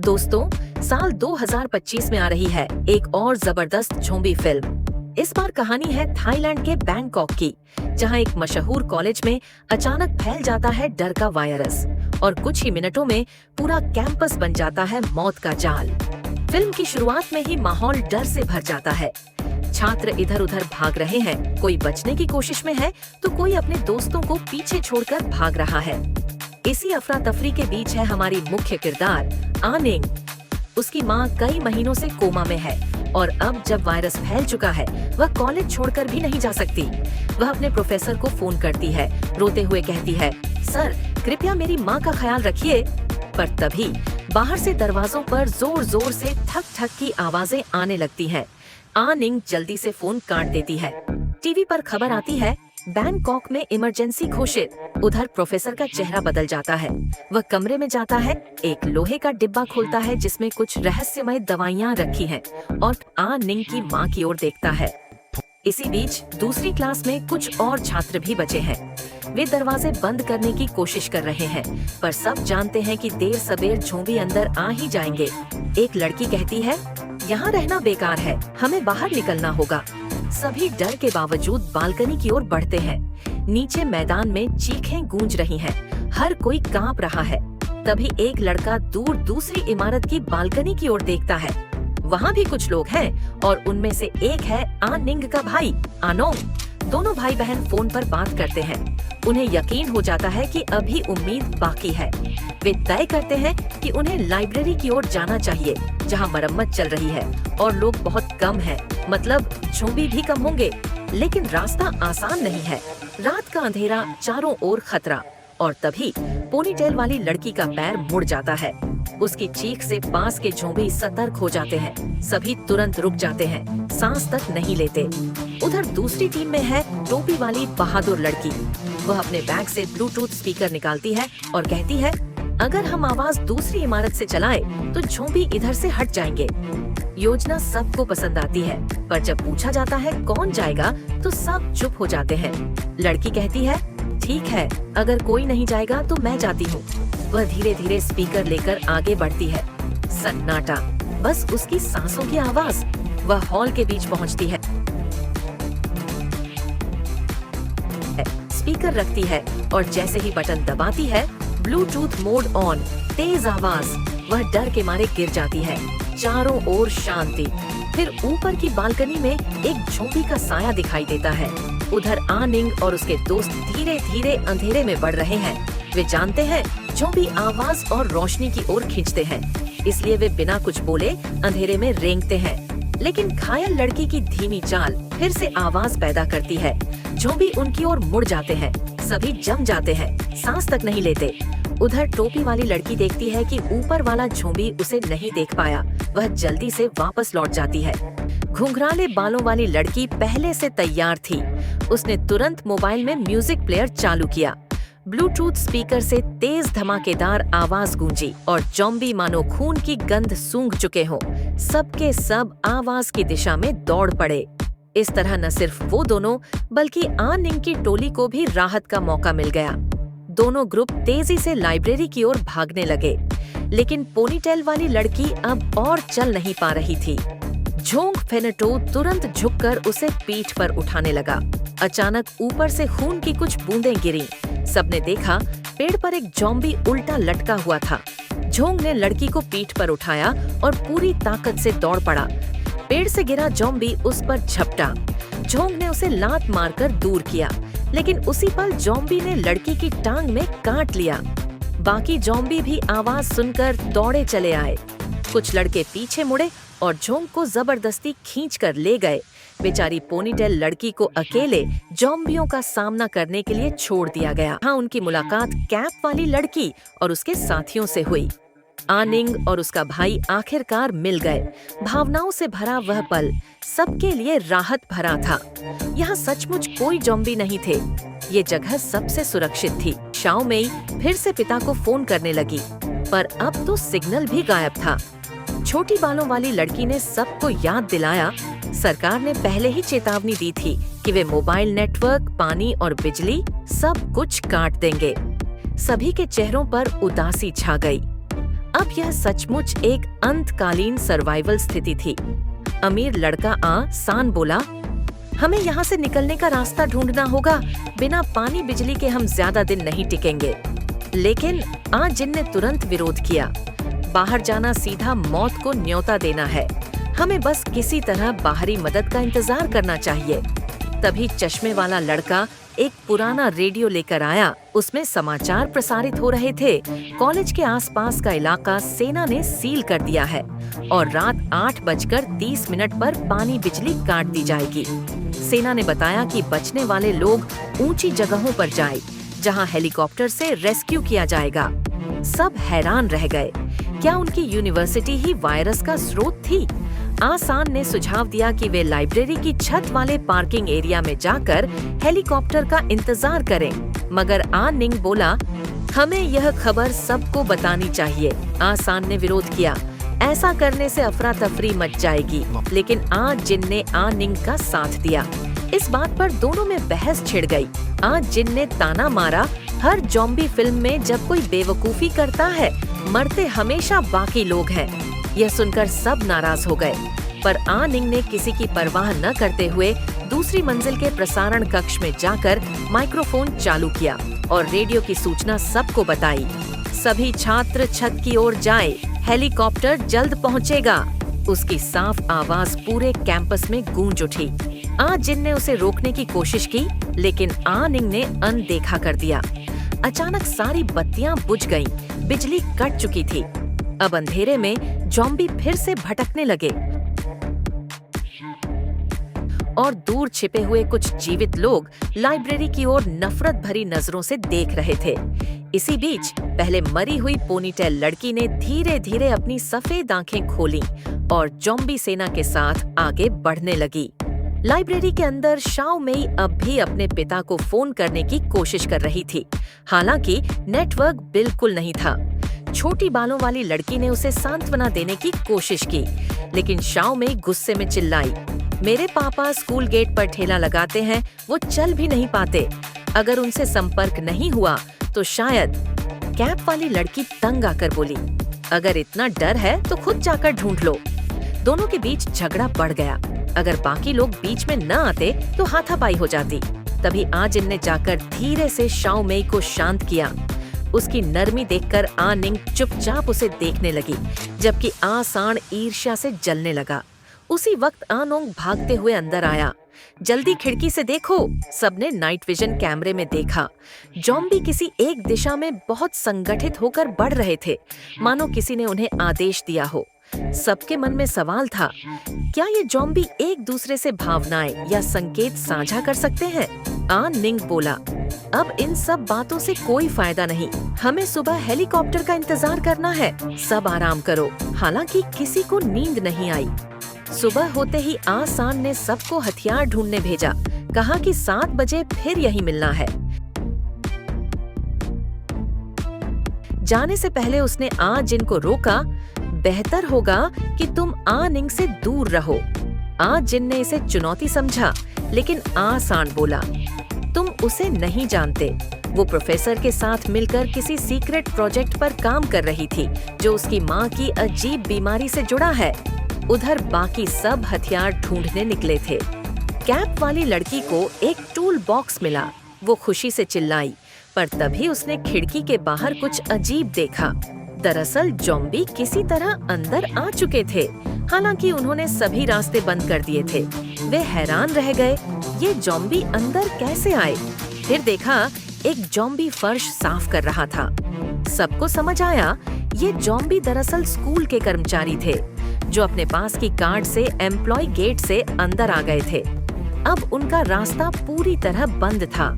दोस्तों, साल 2025 में आ रही है एक और जबरदस्त ज़ॉम्बी फिल्म। इस बार कहानी है थाईलैंड के बैंकॉक की, जहां एक मशहूर कॉलेज में अचानक फैल जाता है डर का वायरस और कुछ ही मिनटों में पूरा कैंपस बन जाता है मौत का जाल। फिल्म की शुरुआत में ही माहौल डर से भर जाता है। छात्र इधर उधर भाग रहे हैं, कोई बचने की कोशिश में है तो कोई अपने दोस्तों को पीछे छोड़कर भाग रहा है। इसी अफरा तफरी के बीच है हमारी मुख्य किरदार आनिंग। उसकी माँ कई महीनों से कोमा में है और अब जब वायरस फैल चुका है, वह कॉलेज छोड़कर भी नहीं जा सकती। वह अपने प्रोफेसर को फोन करती है, रोते हुए कहती है, सर कृपया मेरी माँ का ख्याल रखिए। पर तभी बाहर से दरवाजों पर जोर जोर से ठक ठक की आवाजें आने लगती हैं। आनिंग जल्दी से फोन काट देती है। टीवी पर खबर आती है, बैंकॉक में इमरजेंसी घोषित। उधर प्रोफेसर का चेहरा बदल जाता है। वह कमरे में जाता है, एक लोहे का डिब्बा खोलता है जिसमें कुछ रहस्यमय दवाइयाँ रखी हैं और आनिंग की माँ की ओर देखता है। इसी बीच दूसरी क्लास में कुछ और छात्र भी बचे हैं। वे दरवाजे बंद करने की कोशिश कर रहे हैं, पर सब जानते हैं कि देर सबेर ज़ॉम्बी अंदर आ ही जाएंगे। एक लड़की कहती है, यहाँ रहना बेकार है, हमें बाहर निकलना होगा। सभी डर के बावजूद बालकनी की ओर बढ़ते हैं। नीचे मैदान में चीखें गूंज रही हैं, हर कोई कांप रहा है। तभी एक लड़का दूर दूसरी इमारत की बालकनी की ओर देखता है। वहाँ भी कुछ लोग हैं और उनमें से एक है आनिंग का भाई आनोंग। दोनों भाई बहन फोन पर बात करते हैं। उन्हें यकीन हो जाता है कि अभी उम्मीद बाकी है। वे तय करते हैं कि उन्हें लाइब्रेरी की ओर जाना चाहिए, जहां मरम्मत चल रही है और लोग बहुत कम हैं, मतलब ज़ॉम्बी भी कम होंगे। लेकिन रास्ता आसान नहीं है। रात का अंधेरा, चारों ओर खतरा। और तभी पोनीटेल वाली लड़की का पैर मुड़ जाता है। उसकी चीख से पास के ज़ॉम्बी सतर्क हो जाते हैं। सभी तुरंत रुक जाते हैं, सांस तक नहीं लेते। उधर दूसरी टीम में है टोपी वाली बहादुर लड़की। वह अपने बैग से ब्लूटूथ स्पीकर निकालती है और कहती है, अगर हम आवाज दूसरी इमारत से चलाए तो ज़ॉम्बी इधर से हट जाएंगे। योजना सबको पसंद आती है, पर जब पूछा जाता है कौन जाएगा तो सब चुप हो जाते हैं। लड़की कहती है, ठीक है, अगर कोई नहीं जाएगा तो मैं जाती हूँ। वह धीरे धीरे स्पीकर लेकर आगे बढ़ती है। सन्नाटा, बस उसकी सांसों की आवाज। वह हॉल के बीच पहुँचती है, स्पीकर रखती है और जैसे ही बटन दबाती है, ब्लूटूथ मोड ऑन, तेज आवाज। वह डर के मारे गिर जाती है। चारों ओर शांति। फिर ऊपर की बालकनी में एक ज़ॉम्बी का साया दिखाई देता है। उधर आनिंग और उसके दोस्त धीरे धीरे अंधेरे में बढ़ रहे हैं। वे जानते हैं ज़ॉम्बी आवाज और रोशनी की ओर खींचते हैं, इसलिए वे बिना कुछ बोले अंधेरे में रेंगते हैं। लेकिन घायल लड़की की धीमी चाल फिर से आवाज पैदा करती है। ज़ॉम्बी उनकी ओर मुड़ जाते हैं। सभी जम जाते हैं, सांस तक नहीं लेते। उधर टोपी वाली लड़की देखती है कि ऊपर वाला ज़ॉम्बी उसे नहीं देख पाया। वह जल्दी से वापस लौट जाती है। घुंघराले बालों वाली लड़की पहले से तैयार थी। उसने तुरंत मोबाइल में म्यूजिक प्लेयर चालू किया। ब्लूटूथ स्पीकर से तेज धमाकेदार आवाज गूंजी और ज़ॉम्बी मानो खून की गंध सूंघ चुके हों। सबके सब आवाज की दिशा में दौड़ पड़े। इस तरह न सिर्फ वो दोनों, बल्कि आनिंग की टोली को भी राहत का मौका मिल गया। दोनों ग्रुप तेजी से लाइब्रेरी की ओर भागने लगे, लेकिन पोनीटेल वाली लड़की अब और चल नहीं पा रही थी। झोंग फेनेटो तुरंत झुककर उसे पीठ पर उठाने लगा। अचानक ऊपर से खून की कुछ बूंदें गिरी। सबने देखा, पेड़ पर एक ज़ॉम्बी उल्टा लटका हुआ था। झोंग ने लड़की को पीठ पर उठाया और पूरी ताकत से दौड़ पड़ा। पेड़ से गिरा ज़ॉम्बी उस पर झपटा। झोंग ने उसे लात मारकर दूर किया, लेकिन उसी पल ज़ॉम्बी ने लड़की की टांग में काट लिया। बाकी ज़ॉम्बी भी आवाज सुनकर दौड़े चले आए। कुछ लड़के पीछे मुड़े और झोंग को जबरदस्ती खींचकर ले गए। बेचारी पोनीटेल लड़की को अकेले ज़ॉम्बियों का सामना करने के लिए छोड़ दिया गया। हाँ, उनकी मुलाकात कैप वाली लड़की और उसके साथियों से हुई। आनिंग और उसका भाई आखिरकार मिल गए। भावनाओं से भरा वह पल सबके लिए राहत भरा था। यहाँ सचमुच कोई ज़ॉम्बी नहीं थे। ये जगह सबसे सुरक्षित थी। शाओ मेई फिर से पिता को फोन करने लगी, पर अब तो सिग्नल भी गायब था। छोटी बालों वाली लड़की ने सबको याद दिलाया, सरकार ने पहले ही चेतावनी दी थी कि वे मोबाइल नेटवर्क, पानी और बिजली सब कुछ काट देंगे। सभी के चेहरों पर उदासी छा गई। अब यह सचमुच एक अंतकालीन सर्वाइवल स्थिति थी। अमीर लड़का सान बोला, हमें यहाँ से निकलने का रास्ता ढूंढना होगा, बिना पानी बिजली के हम ज्यादा दिन नहीं टिकेंगे। लेकिन जिन ने तुरंत विरोध किया, बाहर जाना सीधा मौत को न्योता देना है, हमें बस किसी तरह बाहरी मदद का इंतजार करना चाहिए। तभी चश्मे वाला लड़का एक पुराना रेडियो लेकर आया। उसमें समाचार प्रसारित हो रहे थे। कॉलेज के आसपास का इलाका सेना ने सील कर दिया है और रात 8:30 पर पानी बिजली काट दी जाएगी। सेना ने बताया कि बचने वाले लोग ऊंची जगहों पर जाएं, जहां हेलीकॉप्टर से रेस्क्यू किया जाएगा। सब हैरान रह गए, क्या उनकी यूनिवर्सिटी ही वायरस का स्रोत थी? सान ने सुझाव दिया कि वे लाइब्रेरी की छत वाले पार्किंग एरिया में जाकर हेलीकॉप्टर का इंतजार करें, मगर निंग बोला, हमें यह खबर सबको बतानी चाहिए। सान ने विरोध किया, ऐसा करने से अफरा तफरी मच जाएगी, लेकिन जिन ने निंग का साथ दिया। इस बात पर दोनों में बहस छिड़ गई। जिन ने ताना मारा, हर ज़ॉम्बी फिल्म में जब कोई बेवकूफी करता है, मरते हमेशा बाकी लोग हैं। यह सुनकर सब नाराज हो गए, पर निंग ने किसी की परवाह न करते हुए दूसरी मंजिल के प्रसारण कक्ष में जाकर माइक्रोफोन चालू किया और रेडियो की सूचना सबको बताई। सभी छात्र छत की ओर जाएं, हेलीकॉप्टर जल्द पहुंचेगा। उसकी साफ आवाज पूरे कैंपस में गूंज उठी। जिन ने उसे रोकने की कोशिश की, लेकिन निंग ने अनदेखा कर दिया। अचानक सारी बत्तियां बुझ गईं, बिजली कट चुकी थी। अब अंधेरे में ज़ॉम्बी फिर से भटकने लगे और दूर छिपे हुए कुछ जीवित लोग लाइब्रेरी की ओर नफरत भरी नजरों से देख रहे थे। इसी बीच पहले मरी हुई पोनीटेल लड़की ने धीरे धीरे अपनी सफेद आंखें खोलीं और ज़ॉम्बी सेना के साथ आगे बढ़ने लगी। लाइब्रेरी के अंदर शाओ मेई अब भी अपने पिता को फोन करने की कोशिश कर रही थी, हालांकि नेटवर्क बिल्कुल नहीं था। छोटी बालों वाली लड़की ने उसे सांत्वना देने की कोशिश की, लेकिन शाओ मेई गुस्से में चिल्लाई, मेरे पापा स्कूल गेट पर ठेला लगाते हैं, वो चल भी नहीं पाते। अगर उनसे संपर्क नहीं हुआ तो शायद। कैप वाली लड़की तंग आकर बोली, अगर इतना डर है तो खुद जाकर ढूंढ लो। दोनों के बीच झगड़ा बढ़ गया। अगर बाकी लोग बीच में न आते तो हाथापाई हो जाती। तभी जिन ने जाकर धीरे से शाओ मेई को शांत किया। उसकी नरमी देखकर निंग चुपचाप उसे देखने लगी, जबकि सान ईर्ष्या से जलने लगा। उसी वक्त नोंग भागते हुए अंदर आया। जल्दी खिड़की से देखो, सबने नाइट विजन कैमरे में देखा। ज़ॉम्बी किसी एक दिशा में बहुत संगठित होकर बढ़ रहे थे, मानो किसी ने उन्हें आदेश दिया हो। सबके मन में सवाल था, क्या ये ज़ॉम्बी एक दूसरे से भावनाएं या संकेत साझा कर सकते हैं? निंग बोला, अब इन सब बातों से कोई फायदा नहीं, हमें सुबह हेलीकॉप्टर का इंतजार करना है। सब आराम करो। हालांकि किसी को नींद नहीं आई। सुबह होते ही सान ने सबको हथियार ढूंढने भेजा, कहा कि 7 बजे फिर यहीं मिलना है। जाने से पहले उसने जिन को रोका, बेहतर होगा कि तुम निंग से दूर रहो। जिन ने इसे चुनौती समझा, लेकिन सान बोला, तुम उसे नहीं जानते। वो प्रोफेसर के साथ मिलकर किसी सीक्रेट प्रोजेक्ट पर काम कर रही थी, जो उसकी माँ की अजीब बीमारी से जुड़ा है। उधर बाकी सब हथियार ढूंढने निकले थे। कैप वाली लड़की को एक टूल बॉक्स मिला। वो खुशी से चिल्लाई, पर तभी उसने खिड़की के बाहर कुछ अजीब देखा। दरअसल ज़ॉम्बी किसी तरह अंदर आ चुके थे, हालांकि उन्होंने सभी रास्ते बंद कर दिए थे। वे हैरान रह गए, ये ज़ॉम्बी अंदर कैसे आए? फिर देखा एक ज़ॉम्बी फर्श साफ कर रहा था। सबको समझ आया, ये ज़ॉम्बी दरअसल स्कूल के कर्मचारी थे, जो अपने पास की कार्ड से एम्प्लॉय गेट से अंदर आ गए थे। अब उनका रास्ता पूरी तरह बंद था।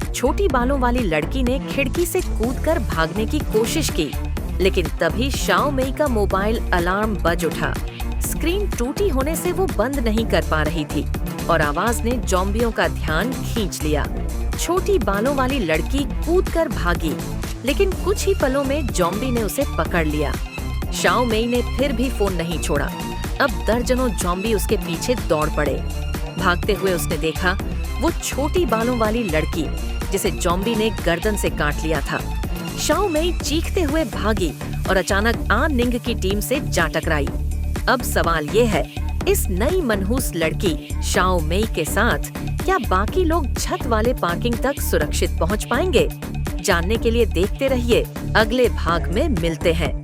छोटी बालों वाली लड़की ने खिड़की से कूदकर भागने की कोशिश की, लेकिन तभी शाओ मेई का मोबाइल अलार्म बज उठा। स्क्रीन टूटी होने से वो बंद नहीं कर पा रही थी और आवाज ने ज़ॉम्बियों का ध्यान खींच लिया। छोटी बालों वाली लड़की कूदकर भागी, लेकिन कुछ ही पलों में ज़ॉम्बी ने उसे पकड़ लिया। शाओ मेई ने फिर भी फोन नहीं छोड़ा। अब दर्जनों ज़ॉम्बी उसके पीछे दौड़ पड़े। भागते हुए उसने देखा वो छोटी बालों वाली लड़की, जिसे ज़ॉम्बी ने गर्दन से काट लिया था। शाओ मेई चीखते हुए भागी और अचानक आन निंग की टीम से जा टकराई। अब सवाल ये है, इस नई मनहूस लड़की शाओ मेई के साथ क्या बाकी लोग छत वाले पार्किंग तक सुरक्षित पहुंच पाएंगे? जानने के लिए देखते रहिए, अगले भाग में मिलते हैं।